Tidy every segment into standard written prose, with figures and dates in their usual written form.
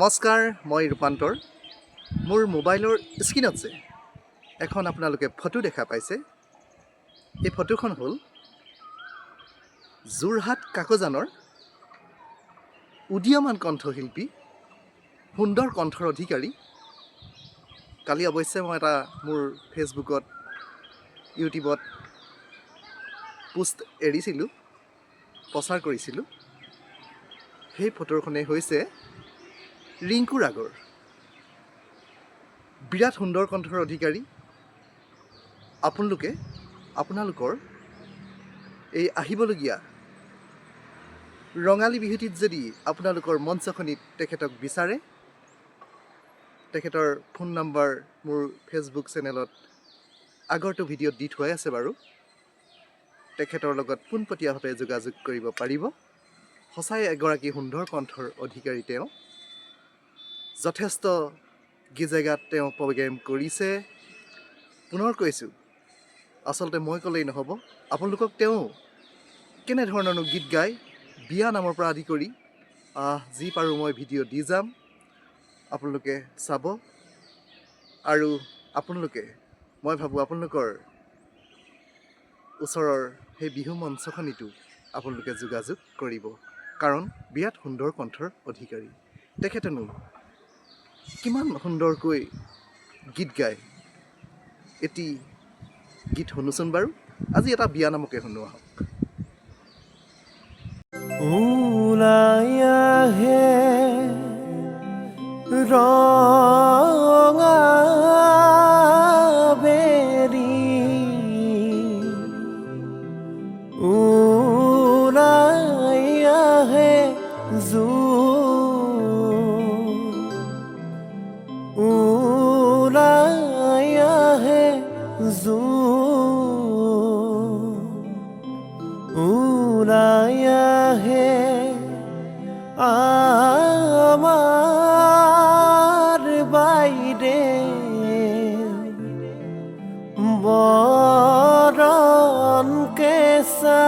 নমস্কাৰ, মই ৰূপান্তৰ। মোৰ মোবাইলৰ স্ক্ৰীনত যে এখন আপোনালোকে ফটো দেখা পাইছে, এই ফটোখন হ'ল যোৰহাট কাকজানৰ উদীয়মান কণ্ঠশিল্পী, সুন্দৰ কণ্ঠৰ অধিকাৰী। কালি অৱশ্যে মই এটা মোৰ ফেচবুকত, ইউটিউবত পোষ্ট এৰিছিলোঁ, প্ৰচাৰ কৰিছিলোঁ। সেই ফটোখনেই হৈছে ৰিংকু ৰাগৰ। বিৰাট সুন্দৰ কণ্ঠৰ অধিকাৰী। আপোনালোকৰ এই আহিবলগীয়া ৰঙালী বিহুটিত যদি আপোনালোকৰ মঞ্চখনিত তেখেতক বিচাৰে, তেখেতৰ ফোন নম্বৰ মোৰ ফেচবুক চেনেলত আগৰটো ভিডিঅ'ত দি থোৱাই আছে বাৰু। তেখেতৰ লগত পোনপটীয়াভাৱে যোগাযোগ কৰিব পাৰিব। সঁচাই এগৰাকী সুন্দৰ কণ্ঠৰ অধিকাৰী তেওঁ। যথেষ্ট জেগাত তেওঁ প্ৰগ্ৰেম কৰিছে। পুনৰ কৈছোঁ, আচলতে মই ক'লেই নহ'ব, আপোনালোকক তেওঁ কেনেধৰণৰনো গীত গায়, বিয়া নামৰ পৰা আদি কৰি যি পাৰোঁ মই ভিডিঅ' দি যাম, আপোনালোকে চাব। আৰু মই ভাবোঁ আপোনালোকৰ ওচৰৰ সেই বিহু মঞ্চখনিতো আপোনালোকে যোগাযোগ কৰিব, কাৰণ বিৰাট সুন্দৰ কণ্ঠৰ অধিকাৰী। তেখেতেনো কিমান সুন্দৰকৈ গীত গায়, এটি গীত শুনোচোন বাৰু। আজি এটা বিয়া নামকে শুনো আহক। ওলাই আহে ৰঙা বেৰি, ওলাই আহে ওলাই আহে ওলাই আহে আমাৰ বাইদে বৰণ কেঁচা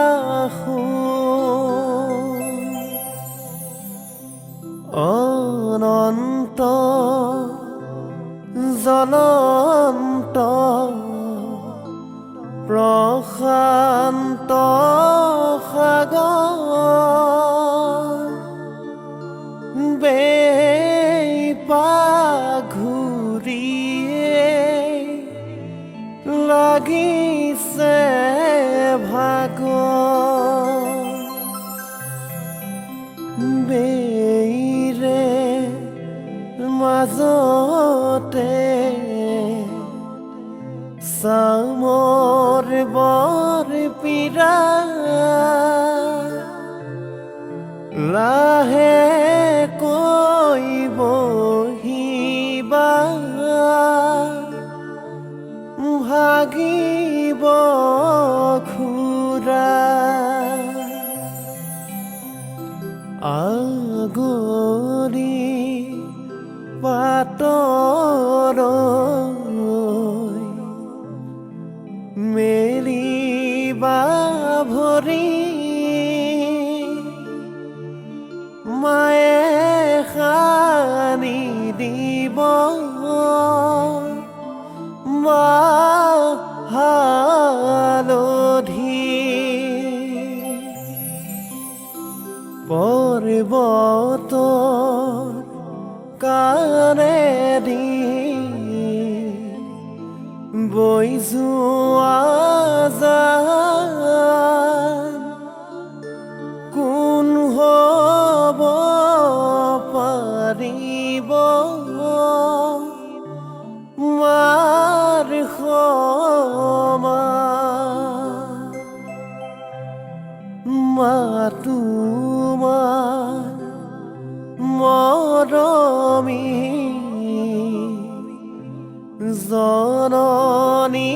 অনন্ত জ্বলন্ত প্ৰশান্ত সাগৰ বেপাঘূৰিয়ে লাগিছে ভাগৰ, বেইৰে মাজতে চামৰ বৰ পীৰা, লাহেকৈ বহিবা ভাগিব খুৰা, আগৰি পাতৰৈ মেলিবা ভৰি, মায়ে সানি দিব মাহ হালধি, পৰ্বতৰ কাণেদি বৈ যোৱা জান কোন হ'ব পাৰিব মাৰ সমান, মা তোমাৰ মৰমী জননী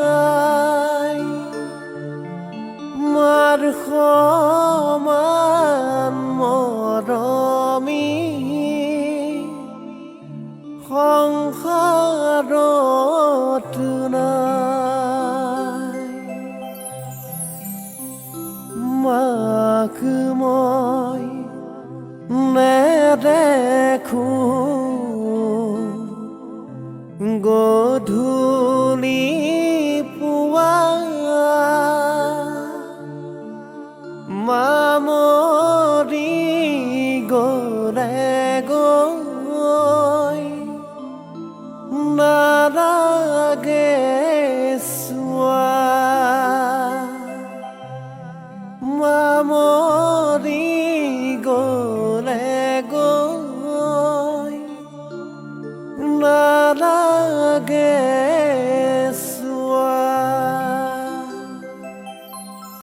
আই, মাৰ সমান মৰমী সংসাৰত নাই। মাক মই দেখো গধূলি পুৱা মামৰি গলে গৈ নালাগে চোৱা মামৰি